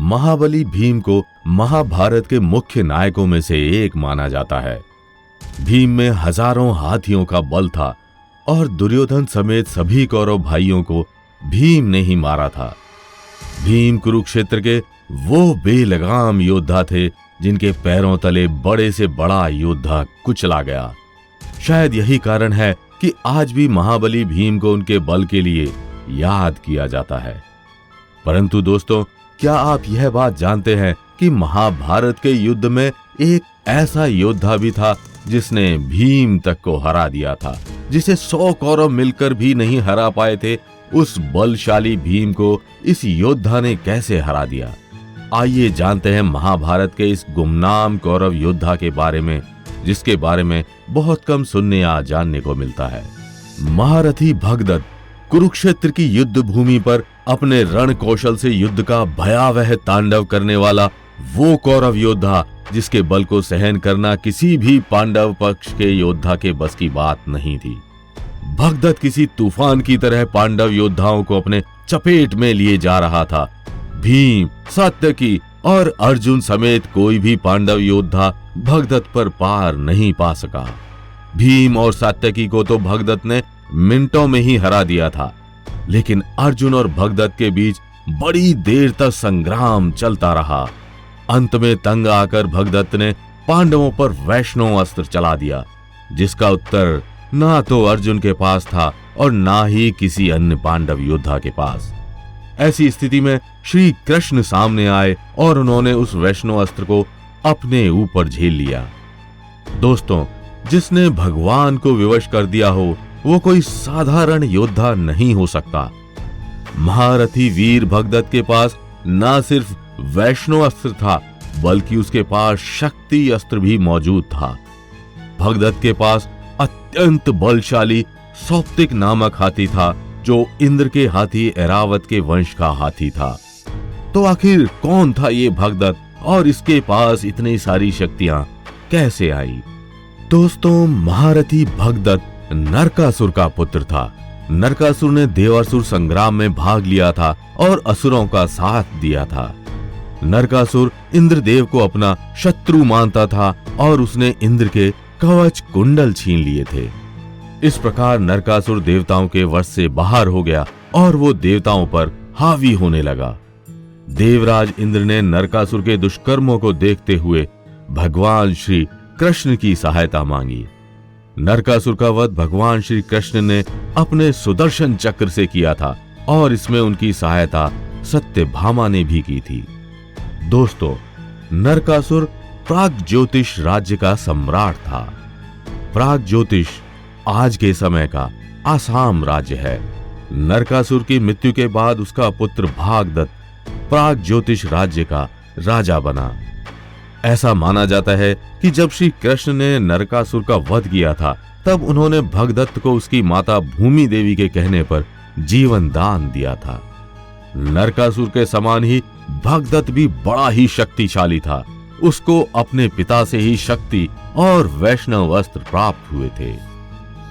महाबली भीम को महाभारत के मुख्य नायकों में से एक माना जाता है। भीम में हजारों हाथियों का बल था और दुर्योधन समेत सभी कौरव भाइयों को भीम ने ही मारा था। भीम कुरुक्षेत्र के वो बेलगाम योद्धा थे जिनके पैरों तले बड़े से बड़ा योद्धा कुचला गया। शायद यही कारण है कि आज भी महाबली भीम को उनके बल के लिए याद किया जाता है। परंतु दोस्तों, क्या आप यह बात जानते हैं कि महाभारत के युद्ध में एक ऐसा योद्धा भी था जिसने भीम तक को हरा दिया था, जिसे 100 कौरव मिलकर भी नहीं हरा पाए थे। उस बलशाली भीम को इस योद्धा ने कैसे हरा दिया? आइए जानते हैं महाभारत के इस गुमनाम कौरव योद्धा के बारे में, जिसके बारे में बहुत कम सुनने या जानने को मिलता है। महारथी भगदत्त कुरुक्षेत्र की युद्ध भूमि पर अपने रण कौशल से युद्ध का भयावह तांडव करने वाला वो कौरव योद्धा जिसके बल को सहन करना किसी भी पांडव पक्ष के योद्धा के बस की बात नहीं थी। भगदत्त किसी तूफान की तरह पांडव योद्धाओं को अपने चपेट में लिए जा रहा था। भीम, सात्यकी और अर्जुन समेत कोई भी पांडव योद्धा भगदत्त पर पार नहीं पा सका। भीम और सात्यकी को तो भगदत्त ने मिनटों में ही हरा दिया था, लेकिन अर्जुन और भगदत्त के बीच बड़ी देर तक संग्राम चलता रहा। अंत में तंग आकर भगदत्त ने पांडवों पर वैष्णव अस्त्र चला दिया, जिसका उत्तर ना तो अर्जुन के पास था और ना ही किसी अन्य पांडव योद्धा के पास। ऐसी स्थिति में श्री कृष्ण सामने आए और उन्होंने उस वैष्णव अस्त्र को अपने ऊपर झेल लिया। दोस्तों, जिसने भगवान को विवश कर दिया हो वो कोई साधारण योद्धा नहीं हो सकता। महारथी वीर भगदत्त के पास ना सिर्फ वैष्णव अस्त्र था, बल्कि उसके पास शक्ति अस्त्र भी मौजूद था। भगदत्त के पास अत्यंत बलशाली सौप्तिक नामक हाथी था, जो इंद्र के हाथी ऐरावत के वंश का हाथी था। तो आखिर कौन था ये भगदत्त और इसके पास इतनी सारी शक्तियां कैसे आई? दोस्तों, महारथी भगदत्त नरकासुर का पुत्र था। नरकासुर ने देवासुर संग्राम में भाग लिया था और असुरों का साथ दिया था। नरकासुर इंद्रदेव को अपना शत्रु मानता था और उसने इंद्र के कवच कुंडल छीन लिए थे। इस प्रकार नरकासुर देवताओं के वश से बाहर हो गया और वो देवताओं पर हावी होने लगा। देवराज इंद्र ने नरकासुर के दुष्कर्मों को देखते हुए भगवान श्री कृष्ण की सहायता मांगी। नरकासुर का वध भगवान श्री कृष्ण ने अपने सुदर्शन चक्र से किया था और इसमें उनकी सहायता सत्यभामा ने भी की थी। दोस्तों, नरकासुर प्रागज्योतिष राज्य का सम्राट था। प्रागज्योतिष आज के समय का आसाम राज्य है। नरकासुर की मृत्यु के बाद उसका पुत्र भागदत्त प्रागज्योतिष राज्य का राजा बना। ऐसा माना जाता है कि जब श्री कृष्ण ने नरकासुर का वध किया था, तब उन्होंने भगदत्त को उसकी माता भूमि देवी के कहने पर जीवन दान दिया था। नरकासुर के समान ही भगदत्त भी बड़ा ही शक्तिशाली था। उसको अपने पिता से ही शक्ति और वैष्णव अस्त्र प्राप्त हुए थे,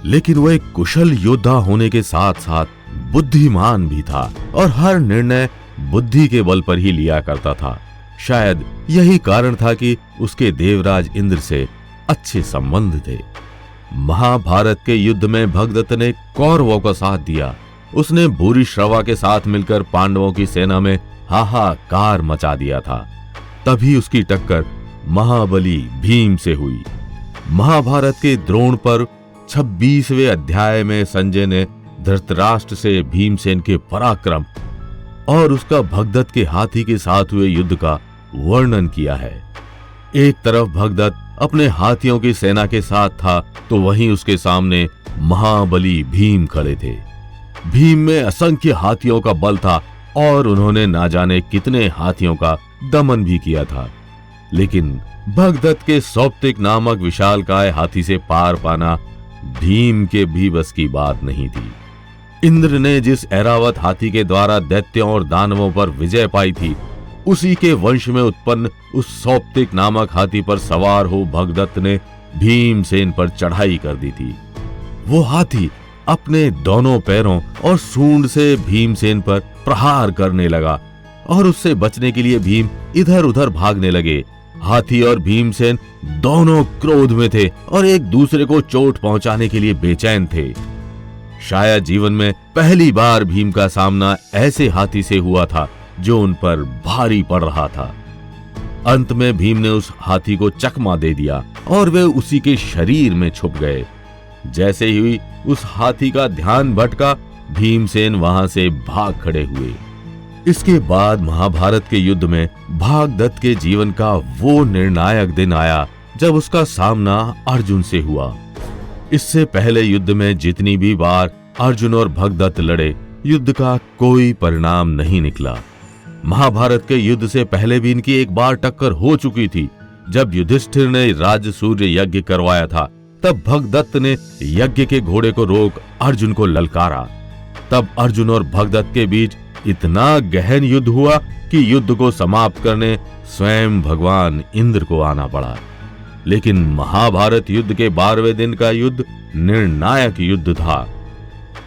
लेकिन वह एक कुशल योद्धा होने के साथ साथ बुद्धिमान भी था और हर निर्णय बुद्धि के बल पर ही लिया करता था। शायद यही कारण था कि उसके देवराज इंद्र से अच्छे संबंध थे। महाभारत के युद्ध में भगदत्त ने कौरवों का साथ दिया। उसने भूरिश्रवा के साथ मिलकर पांडवों की सेना में हाहाकार मचा दिया था। तभी उसकी टक्कर महाबली भीम से हुई। महाभारत के द्रोण पर 26वें अध्याय में संजय ने धृतराष्ट्र से भीमसेन के पराक्रम और उसका भगदत्त के हाथी के साथ हुए युद्ध का वर्णन किया है। एक तरफ भगदत्त अपने हाथियों की सेना के साथ था, तो वहीं उसके सामने महाबली भीम खड़े थे। भीम में असंख्य हाथियों का बल था और उन्होंने ना जाने कितने हाथियों का दमन भी किया था, लेकिन भगदत्त के सौप्तिक नामक विशालकाय हाथी से पार पाना भीम के भी बस की बात नहीं थी। इंद्र ने जिस ऐरावत हाथी के द्वारा दैत्यों और दानवों पर विजय पाई थी, उसी के वंश में उत्पन्न उस सौप्तिक नामक हाथी पर सवार हो भगदत्त ने भीमसेन पर चढ़ाई कर दी थी। वो हाथी अपने दोनों पैरों और सूंड से भीमसेन पर प्रहार करने लगा और उससे बचने के लिए भीम इधर उधर भागने लगे। हाथी और भीमसेन दोनों क्रोध में थे और एक दूसरे को चोट पहुंचाने के लिए बेचैन थे। शायद जीवन में पहली बार भीम का सामना ऐसे हाथी से हुआ था जो उन पर भारी पड़ रहा था। अंत में भीम ने उस हाथी को चकमा दे दिया और वे उसी के शरीर में छुप गए। जैसे ही उस हाथी का ध्यान भटका, भीमसेन वहां से भाग खड़े हुए। इसके बाद महाभारत के युद्ध में भागदत्त के जीवन का वो निर्णायक दिन आया जब उसका सामना अर्जुन से हुआ। इससे पहले युद्ध में जितनी भी बार अर्जुन और भगदत्त लड़े, युद्ध का कोई परिणाम नहीं निकला। महाभारत के युद्ध से पहले भी इनकी एक बार टक्कर हो चुकी थी। जब युधिष्ठिर ने राजसूय यज्ञ करवाया था, तब भगदत्त ने यज्ञ के घोड़े को रोक अर्जुन को ललकारा। तब अर्जुन और भगदत्त के बीच इतना गहन युद्ध हुआ कि युद्ध को समाप्त करने स्वयं भगवान इंद्र को आना पड़ा। लेकिन महाभारत युद्ध के 12वें दिन का युद्ध निर्णायक युद्ध था।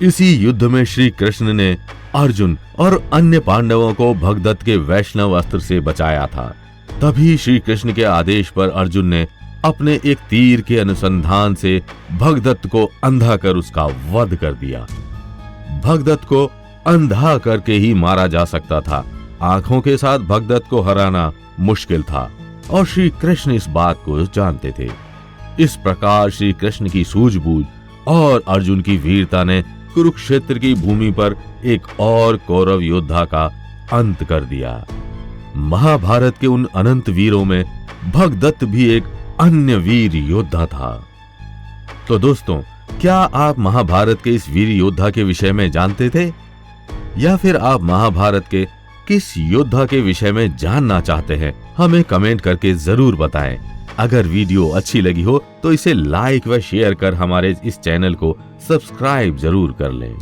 इसी युद्ध में श्री कृष्ण ने अर्जुन और अन्य पांडवों को भगदत्त के वैष्णव अस्त्र से बचाया था। तभी श्री कृष्ण के आदेश पर अर्जुन ने अपने एक तीर के अनुसंधान से भगदत्त को अंधा कर उसका वध कर दिया। भगदत्त को अंधा करके ही मारा जा सकता था। आंखों के साथ भगदत्त को हराना मुश्किल था और श्री कृष्ण इस बात को जानते थे। इस प्रकार श्री कृष्ण की सूझबूझ और अर्जुन की वीरता ने कुरुक्षेत्र की भूमि पर एक और कौरव योद्धा का अंत कर दिया। महाभारत के उन अनंत वीरों में भगदत्त भी एक अन्य वीर योद्धा था। तो दोस्तों, क्या आप महाभारत के इस वीर योद्धा के विषय में जानते थे, या फिर आप महाभारत के किस योद्धा के विषय में जानना चाहते हैं? हमें कमेंट करके जरूर बताएं। अगर वीडियो अच्छी लगी हो तो इसे लाइक व शेयर कर हमारे इस चैनल को सब्सक्राइब जरूर कर लें।